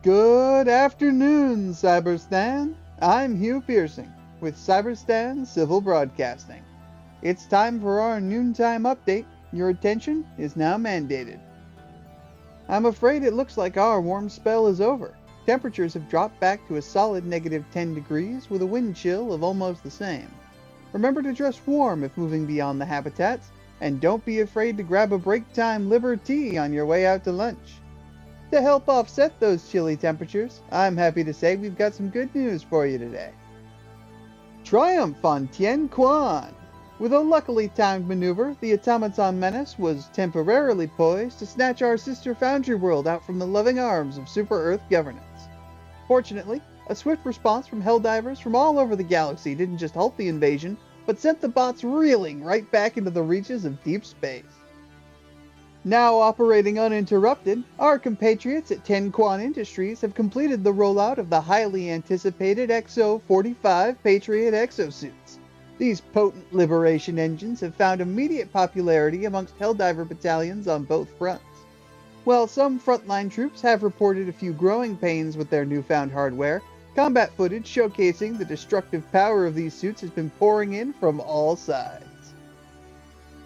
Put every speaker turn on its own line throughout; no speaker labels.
Good afternoon, Cyberstan. I'm Hugh Piercing with Cyberstan Civil Broadcasting. It's time for our noontime update. Your attention is now mandated. I'm afraid it looks like our warm spell is over. Temperatures have dropped back to a solid negative 10 degrees with a wind chill of almost the same. Remember to dress warm if moving beyond the habitats, and don't be afraid to grab a break time liver tea on your way out to lunch. To help offset those chilly temperatures, I'm happy to say we've got some good news for you today. Triumph on Tien Quan! With a luckily timed maneuver, the automaton menace was temporarily poised to snatch our sister Foundry world out from the loving arms of Super Earth governance. Fortunately, a swift response from Helldivers from all over the galaxy didn't just halt the invasion, but sent the bots reeling right back into the reaches of deep space. Now operating uninterrupted, our compatriots at Tien Quan Industries have completed the rollout of the highly anticipated XO-45 Patriot exosuits. These potent liberation engines have found immediate popularity amongst Helldiver battalions on both fronts. While some frontline troops have reported a few growing pains with their newfound hardware, combat footage showcasing the destructive power of these suits has been pouring in from all sides.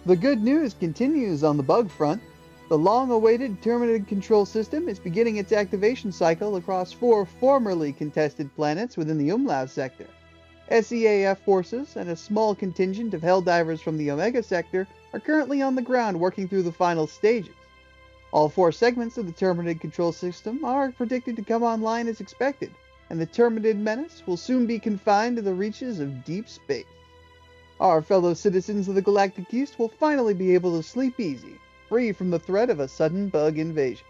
The good news continues on the bug front. The long-awaited Terminated Control System is beginning its activation cycle across 4 formerly contested planets within the Umlaut sector. SEAF forces and a small contingent of Helldivers from the Omega sector are currently on the ground working through the final stages. All 4 segments of the Terminated Control System are predicted to come online as expected, and the Terminated menace will soon be confined to the reaches of deep space. Our fellow citizens of the Galactic East will finally be able to sleep easy, free from the threat of a sudden bug invasion.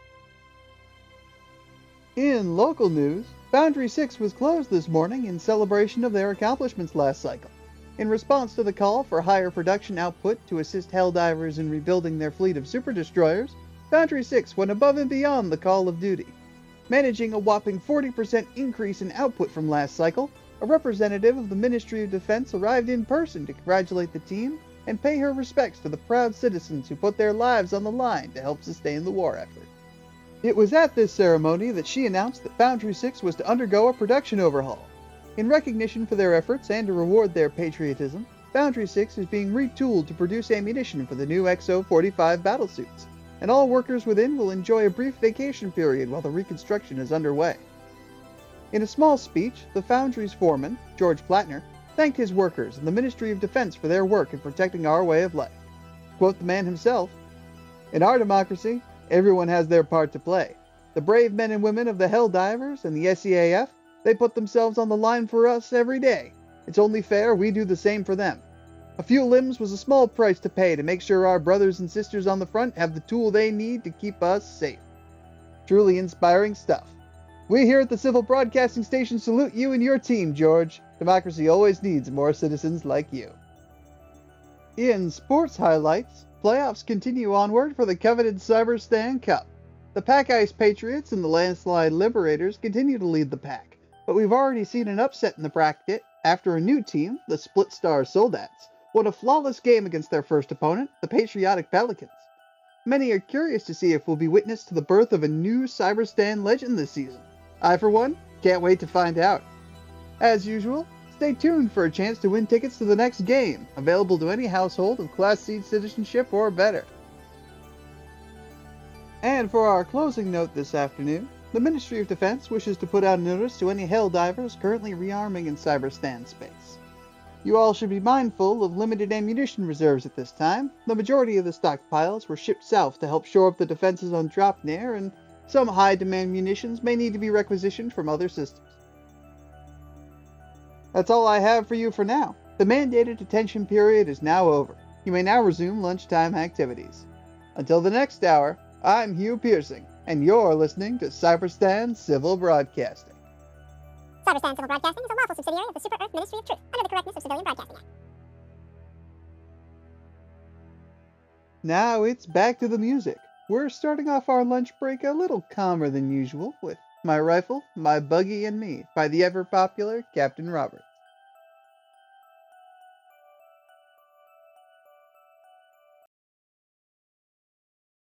In local news, Foundry 6 was closed this morning in celebration of their accomplishments last cycle. In response to the call for higher production output to assist Helldivers in rebuilding their fleet of super destroyers, Foundry 6 went above and beyond the call of duty. Managing a whopping 40% increase in output from last cycle, a representative of the Ministry of Defense arrived in person to congratulate the team and pay her respects to the proud citizens who put their lives on the line to help sustain the war effort. It was at this ceremony that she announced that Foundry 6 was to undergo a production overhaul. In recognition for their efforts and to reward their patriotism, Foundry 6 is being retooled to produce ammunition for the new XO-45 battlesuits, and all workers within will enjoy a brief vacation period while the reconstruction is underway. In a small speech, the Foundry's foreman, George Plattner, thanked his workers and the Ministry of Defense for their work in protecting our way of life. To quote the man himself, "In our democracy, everyone has their part to play. The brave men and women of the Helldivers and the SEAF, they put themselves on the line for us every day. It's only fair we do the same for them. A few limbs was a small price to pay to make sure our brothers and sisters on the front have the tool they need to keep us safe." Truly inspiring stuff. We here at the Civil Broadcasting Station salute you and your team, George. Democracy always needs more citizens like you. In sports highlights, playoffs continue onward for the coveted Cyberstan Cup. The Pack Ice Patriots and the Landslide Liberators continue to lead the pack, but we've already seen an upset in the bracket after a new team, the Split Star Soldats, won a flawless game against their first opponent, the Patriotic Pelicans. Many are curious to see if we'll be witness to the birth of a new Cyberstan legend this season. I, for one, can't wait to find out. As usual, stay tuned for a chance to win tickets to the next game, available to any household of Class C citizenship or better. And for our closing note this afternoon, the Ministry of Defense wishes to put out a notice to any Helldivers currently rearming in Cyberstan space. You all should be mindful of limited ammunition reserves at this time. The majority of the stockpiles were shipped south to help shore up the defenses on Dropnair, and some high-demand munitions may need to be requisitioned from other systems. That's all I have for you for now. The mandated detention period is now over. You may now resume lunchtime activities. Until the next hour, I'm Hugh Piercing, and you're listening to Cyberstan Civil Broadcasting.
Cyberstan Civil Broadcasting is a lawful subsidiary of the Super Earth Ministry of Truth, under the Correctness of Civilian Broadcasting Act.
Now it's back to the music. We're starting off our lunch break a little calmer than usual with My Rifle, My Buggy, and Me by the ever-popular Captain Robert.